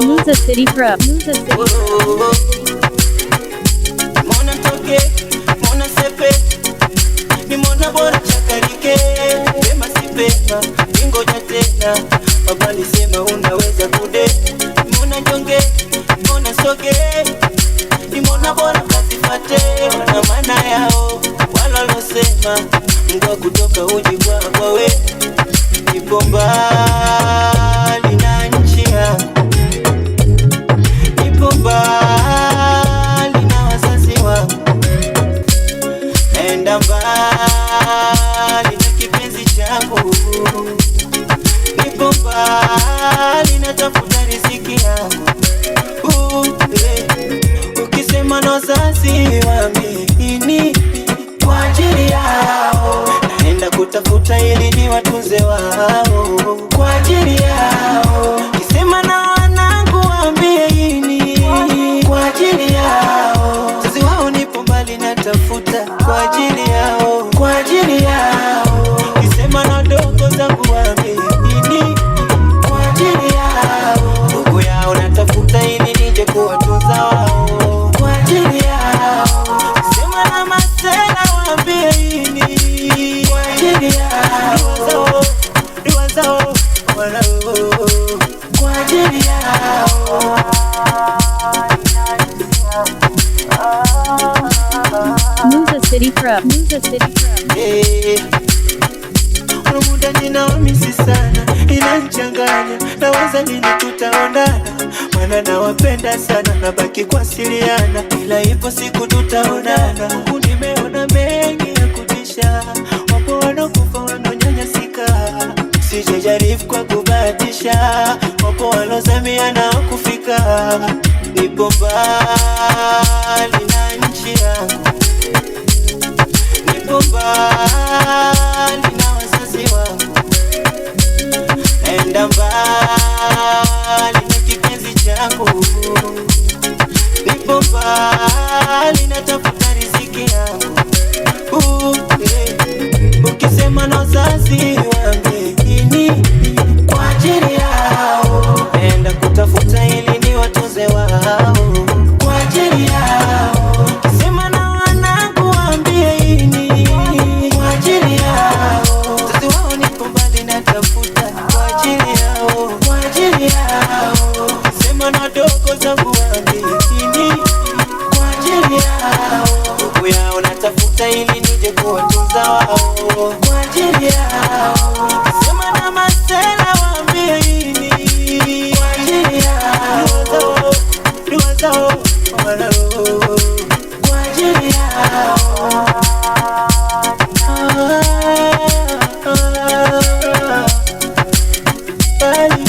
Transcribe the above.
Musa City Pro. Musa City Pro. Mona toke, mona sepe, ni mona bora chakarike. Pema si pema, ingoja tena. Baba nisema unaweza kude. Mona jonge, mona soge, ni mona bora kasifate. Na maana yao, wala losema Mungu kutoka uji kwa we. Nipo mbali na nchi yangu, nipo mbali na wazazi wangu, naenda mbali na kipenzi changu, nipo mbali na tafuta riziki yangu. Ukisema na wazazi waamini kwa ajili yao, naenda kutafuta ili ni watunze wao kwa ajili yao. Kisema na wanangu waambie ini kwa ajili yao, wazazi wao nipo mbali natafuta kwa ajili yao, kwa ajili yao. Kisema na dogo zangu waambie ini kwa ajili yao, ndugu yao natafuta ili nije kuwatunza wao kwa ajili yao. Kisema na masela waambie ini kwa ajili yao, dua zao wanao kwa ajili yao. Musa City Pro. Musa City Pro. Kuna muda ninaomisi sana, inanichanganya, nawaza lini tutaonana. Maana nawapenda sana, nabaki kuwasiliana, ila ipo siku tutaonana. Huku nimeona mengi ya kutisha, wapo wanokufa wanonyanyasika. Sijajaribu kwa kubahatisha, wapo walozamia na kufika. Nipo mbali na nchi yangu, nipo mbali na wazazi wangu, naenda mbali na kipenzi changu, nipo mbali na tafuta riziki yangu. Ukisema na wazazi waamini kwa ajili yao, naenda kutafuta ili ni watunze wao kwa ajili yao. Kisema na wanangu waambie ini kwa ajili yao, wazazi wao nipo mbali natafuta kwa ajili yao, kwa ajili yao. Kisema na dogo zangu waambie ini kwa ajili yao, ndugu yao natafuta ili nije kuwatunza wao kwa ajili yao. Kisema na masela waambie ini kwa ajili yao, dua zao wanao kwa ajili yao. Bali